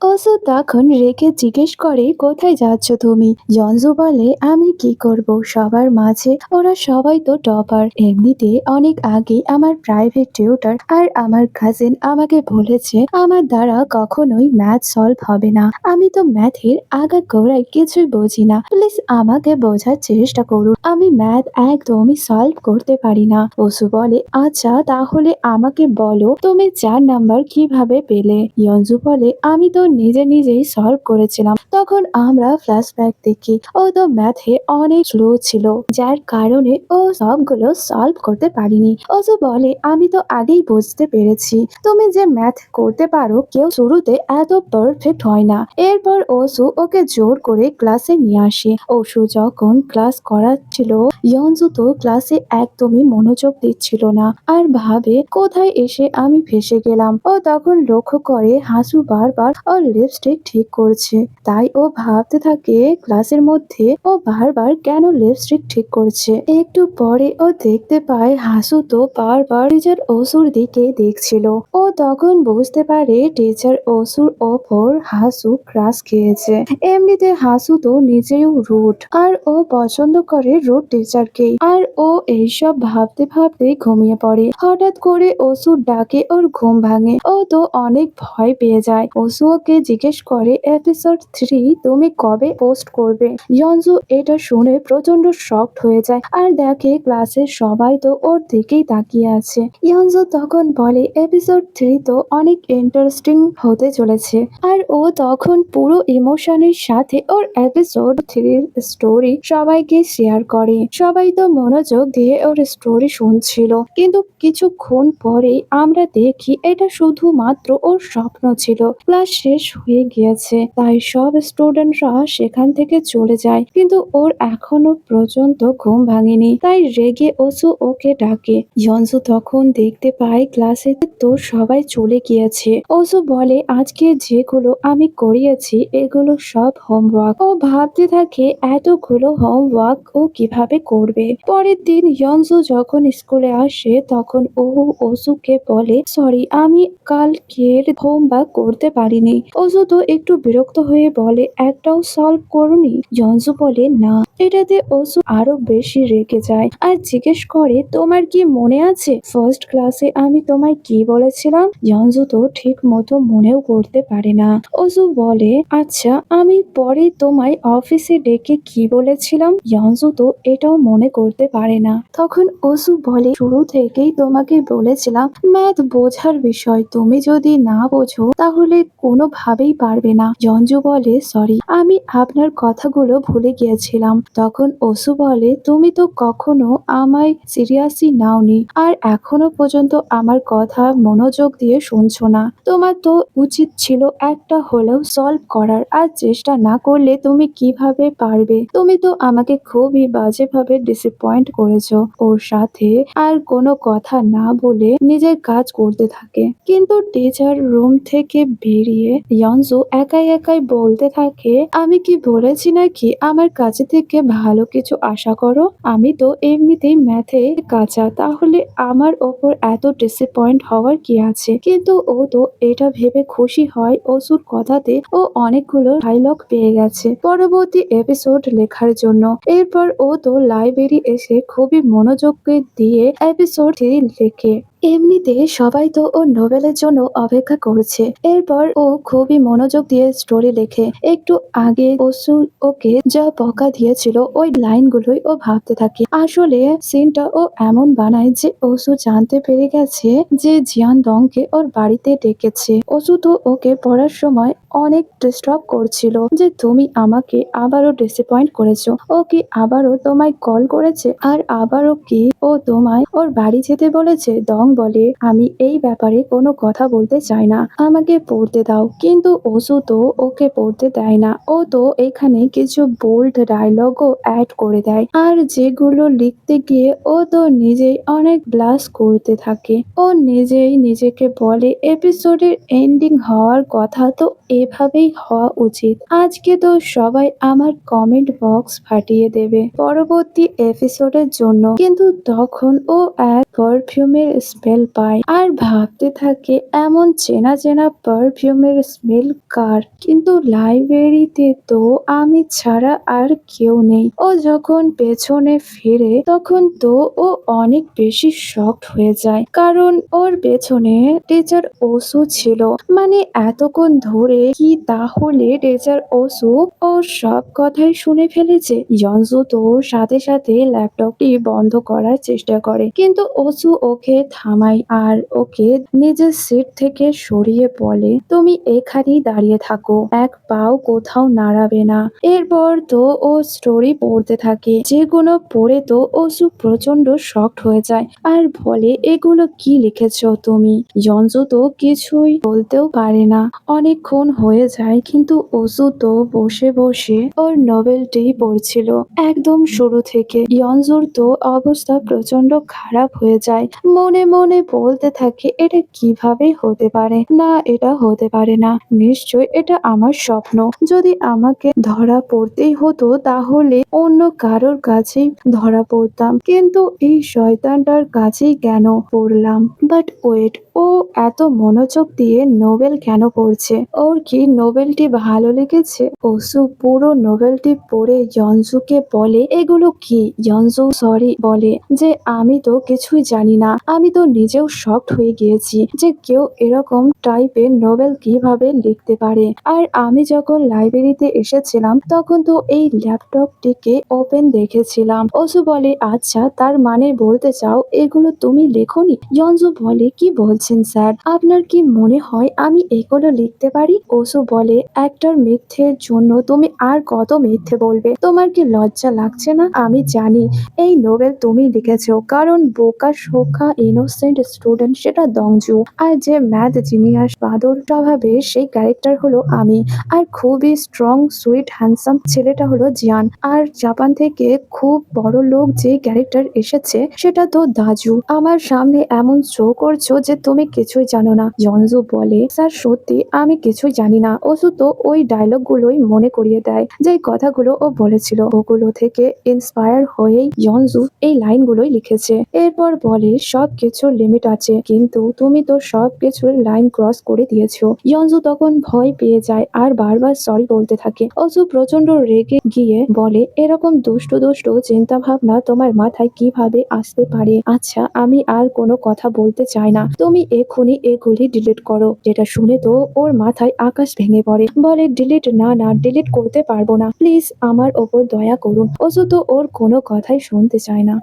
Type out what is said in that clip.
অসু তখন রেগে জিজ্ঞেস করে, কোথায় যাচ্ছ তুমি? জঞ্জু বলে, আমি কি করব, সবার মাঝে ওরা সবাই তো টপার। এমনিতে অনেক আগে আমার প্রাইভেট টিউটর আর আমার কাজিন আমাকে বলেছে আমার দ্বারা কখনোই ম্যাথ সলভ হবে না। আমি তো ম্যাথের আগা গোড়ায় কিছুই বুঝি না, প্লিজ আমাকে বোঝার চেষ্টা করুন, আমি ম্যাথ একদমই সলভ করতে পারি না। অসু বলে, আচ্ছা তাহলে আমাকে বলো তুমি 4 নাম্বার কিভাবে পেলে? ইয়ঞ্জু বলে, আমি তো নিজে নিজেই সলভ করেছিলাম। তখন আমরা ফ্ল্যাশব্যাক দেখি ও তো ম্যাথে অনেক স্লো ছিল, যার কারণে ও সবগুলো সলভ করতে পারিনি। অজু বলে, আমি তো আগেই বুঝতে পেরেছি তুমি যে ম্যাথ করতে পারো, কেউ শুরুতে এত পারফেক্ট হয় না। এরপর অসু ওকে জোর করে ক্লাসে নিয়ে আসে। অসু যখন ক্লাস করাচ্ছিল, ইয়ঞ্জু তো ক্লাসে একদমই মনোযোগ দিচ্ছিল না আর ভাবে কোথায় এসে আমি ফেসে গেলাম। ও তখন লক্ষ্য করে হাসু বারবার ওর লিপস্টিক ঠিক করছে, তাই ও ভাবতে থাকে ক্লাসের মধ্যে ও বারবার কেন লিপস্টিক ঠিক করছে। একটু পরে ও দেখতে পায় হাসু তো বারবার টিচার অসুর দিকে দেখছিল। ও তখন বুঝতে পারে টিচার অসুর ওপর হাসু ক্রাশ খেয়েছে। এমনিতে হাসু তো নিজেও রুট আর ও পছন্দ করে রুট টিচারকেই। আর ও এইসব ভাবতে ভাবতে ঘুমিয়ে পড়ে। হঠাৎ করে অসুর ডাকে ওর ঘুম ভাঙে। ও তো অনেক ভয় পেয়ে যায়। অসু ওকে জিজ্ঞেস করে, এপিসোড 3 তুমি কবে পোস্ট করবে? ইয়ঞ্জু এটা শুনে প্রচন্ড শকড হয়ে যায় আর দেখে ক্লাসের সবাই তো ওর দিকেই তাকিয়ে আছে। ইয়ঞ্জু তখন বলে, এপিসোড 3 তো অনেক ইন্টারেস্টিং হতে চলেছে। আর ও তখন পুরো ইমোশনের সাথে ওর এপিসোড 3 স্টোরি সবাইকে শেয়ার করে। সবাই তো মনোযোগ দিয়ে ওর স্টোরি শুনছিল, কিন্তু কিছুক্ষণ পরে আমরা দেখি এটা শুধুমাত্র ওর স্বপ্ন ছিল। ক্লাস শেষ হয়ে গিয়েছে, তাই সব স্টুডেন্টরা সেখান থেকে চলে যায়, কিন্তু ওর এখনো পর্যন্ত ঘুম ভাঙেনি। তাই রেগে অসু ওকে ডাকে। ইয়ঞ্জু তখন দেখতে পায় ক্লাসে তো সবাই চলে গিয়েছে। অসু বলে, আজকে যেগুলো আমি করিয়েছি এগুলো সব হোমওয়ার্ক। ও ভাবতে থাকে এতগুলো হোমওয়ার্ক ও কিভাবে করবে। পরের দিন ইয়ঞ্জু যখন স্কুলে আসে তখন ও অসুকে বলে, সরি আমি কালকের হোমওয়ার্ক করতে পারিনি। অসু তো একটু বিরক্ত হয়ে বলে, একটাও সলভ করনি? ইয়ঞ্জু বলে, না। এটাতে অসু আরো বেশি রেগে যায় আর জিজ্ঞেস করে, তোমার কি মনে আছে ফার্স্ট ক্লাসে আমি তোমায় কি বলেছিলাম? ইয়ঞ্জু তো ঠিক মতো মনেও করতে পারে না। অসু বলে, আচ্ছা আমি পরে তোমায় অফিসে ডেকে কি বলেছিলাম? ইয়ঞ্জু তো এটাও মনে করতে পারে না। তখন অসু বলে, শুরু থেকেই তোমাকে বলেছিলাম ম্যাথ বোঝার বিষয়, তুমি যদি না বোঝো তাহলে কোনোভাবেই পারবে না। ইয়ঞ্জু বলে, সরি আমি আপনার কথাগুলো ভুলে গিয়েছিলাম। তখন অসু বলে, তুমি তো কখনো আমায় সিরিয়াসলি নাওনি আর এখনো পর্যন্ত আমার কথা মনোযোগ দিয়ে শুনছো না। তোমার তো উচিত ছিল একটা হলেও সলভ করার, আর চেষ্টা না করলে তুমি কিভাবে পারবে? তুমি তো আমাকে খুবই বাজেভাবে ডিসঅ্যাপয়েন্ট করেছো। ওর সাথে আর কোনো কথা না বলে নিজের কাজ করতে থাকে। কিন্তু টিচার রুম থেকে বেরিয়ে ইয়ঞ্জু একাই একাই বলতে থাকে, আমি কি বলেছি নাকি আমার কাছে থেকে ভালো কিছু আশা করো? আমি তো এমনিতেই ম্যাথে কাঁচা, তাহলে আমার ওপর এত ডিসঅ্যাপয়েন্ট হওয়ার কি আছে? কিন্তু ও তো এটা ভেবে খুশি হয় অসুর কথাতে ও অনেকগুলো ডায়লগ পেয়ে গেছে পরবর্তী এপিসোড লেখার জন্য। এরপর ও তো লাইব্রেরি এসে খুবই মনোযোগ দিয়ে এপিসোড 3 লেখে। এমনিতে সবাই তো ওর নোবেলের জন্য অপেক্ষা করছে। এরপর ও খুবই মনোযোগ দিয়ে স্টোরি লেখে। একটু আগে অসু ওকে যা বকা দিয়েছিল ওই লাইনগুলোই ও ভাবতে থাকে। আসলে সিনটা ও এমন বানায় যে অসু জানতে পেরে গেছে যে জিয়ান ডংকে ওর বাড়িতে ডেকেছে। অসু তো ওকে পড়ার সময় অনেক ডিস্টার্ব করছিল যে তুমি আমাকে আবারও ডিসঅ্যাপয়েন্ট করেছো। ও কি আবারও তোমায় কল করেছে আর আবারও কি ও তোমায় ওর বাড়ি যেতে বলেছে? ডং বলে, আমি এই ব্যাপারে কোনো কথা বলতে চাই না, আমাকে পড়তে দাও। কিন্তু অসু তো ওকে পড়তে দেয় না। ও তো এখানে কিছু বোল্ড ডায়লগও অ্যাড করে দেয় আর যেগুলো লিখতে গিয়ে ও তো নিজেই অনেক ব্লাস করতে থাকে। ও নিজেই নিজেকে বলে, এপিসোডের এন্ডিং হওয়ার কথা তো এভাবেই হওয়া উচিত। আজকে তো সবাই আমার কমেন্ট বক্স ফাটিয়ে দেবে পরবর্তী এপিসোডের জন্য। কিন্তু তখন ও এক পারফিউমের স্মেল পায় আর ভাবতে থাকে এমন চেনা চেনা পারফিউমের স্মেল কার, কিন্তু লাইব্রেরিতে তো আমি ছাড়া আর কেউ নেই। ও যখন পেছনে ফিরে তখন তো ও অনেক বেশি শকড হয়ে যায়, কারণ ওর পেছনে টিচার ওসু ছিল। মানে এতক্ষণ ধরে কি তাহলে টিচার ওসু ওর সব কথাই শুনে ফেলেছে? ইয়নজু তো সাথে সাথে ল্যাপটপটি বন্ধ করার চেষ্টা করে, কিন্তু ওসু ওকে থামায় আর ওকে নিজের সিট থেকে সরিয়ে বলে, তুমি এখানেই দাঁড়িয়ে থাকো, এক পাও কোথাও নাড়াবে না। এরপর তো ও স্টোরি পড়তে থাকে, যেগুলো পড়ে তো ওসু প্রচন্ড শকড হয়ে যায় আর বলে, এগুলো কি লিখেছো তুমি? ইয়নজু তো কিছুই বলতেও পারে না। অনেকক্ষণ হয়ে যায়, কিন্তু ওসু তো বসে বসে ওর নোবেলটি পড়ছিল একদম শুরু থেকে। ইয়নজুর তো অবস্থা প্রচন্ড খারাপ হয়ে যায়, মনে মনে বলতে থাকে, এটা কিভাবে হতে পারে? না, এটা হতে পারে না, নিশ্চয় এটা আমার স্বপ্ন। যদি আমাকে ধরা পড়তেই হতো তাহলে অন্য কারোর কাছেই ধরা পড়তাম, কিন্তু এই শয়তানটার কাছেই কেন পড়লাম? বাট ওয়েট, ও এত মনোযোগ দিয়ে নোবেল কেন পড়ছে? ওর কি নোবেলটি ভালো লেগেছে? ওসু পুরো নোবেলটি পড়ে ইয়নজুকে বলে, এগুলো কি? ইয়নজু সরি বলে যে, আমি তো কিছুই জানি না, আমি তো নিজেও শকড হয়ে গিয়েছি যে কেউ এরকম টাইপের নোবেল কিভাবে লিখতে পারে। আর আমি যখন লাইব্রেরিতে এসেছিলাম তখন তো এই ল্যাপটপটিকে ওপেন দেখেছিলাম। ওসু বলে, আচ্ছা, তার মানে বলতে চাও এগুলো তুমি লেখোনি? ইয়নজু বলে, কি বলছেন স্যার? আপনার কি মনে হয় আমি এগুলো লিখতে পারি? ওসু বলে, একটার মিথ্যের জন্য তুমি আর কত মিথ্যে বলবে? তোমার কি লজ্জা লাগছে না? আমি জানি এই নোবেল তুমি লিখেছো, কারণ বোকা শোকা ইনোসেন্ট স্টুডেন্ট সেটা দংজু, আর যে ম্যাথ জিনিয়াস বাদর স্বভাবের সেই ক্যারেক্টার হলো আমি, আর খুবই স্ট্রং সুইট হ্যান্ডসাম ছেলেটা হলো জিয়ান, আর জাপান থেকে খুব বড় লোক যে ক্যারেক্টার এসেছে সেটা তো দাজু। আমার সামনে এমন শো করছো যে তুমি কিছুই জানো না। ইয়নজু বলে, স্যার সত্যি আমি কিছুই জানি না। ওসু তো ওই ডায়লগ গুলোই মনে করিয়ে দেয় যে কথাগুলো ও বলেছিল, ওগুলো থেকে ইন্সপায়ার হয়েই ইয়নজু এই লাইনগুলোই লিখেছে। এরপর বলে, সব কিছুর লিমিট আছে, কিন্তু তুমি তো সব কিছুর লাইন ক্রস করে দিয়েছো। ইয়নজু তখন ভয় পেয়ে যায় আর বারবার সরি বলতে থাকে। ওসু প্রচন্ড রেগে গিয়ে বলে, এরকম দুষ্টু দুষ্টু চিন্তা ভাবনা তোমার মাথায় কিভাবে আসতে পারে? আচ্ছা, আমি আর কোনো কথা বলতে চাই না, তুমি এক্ষুনি এগুলি ডিলিট করো। যেটা শুনে তো ওর মাথায় আকাশ ভেঙে পড়ে, বলে, ডিলিট না, না ডিলিট করতে পারবো না, প্লিজ আমার ওপর দয়া করুন। ওসু তো ওর কোনো কথাই শুনতে চায় না।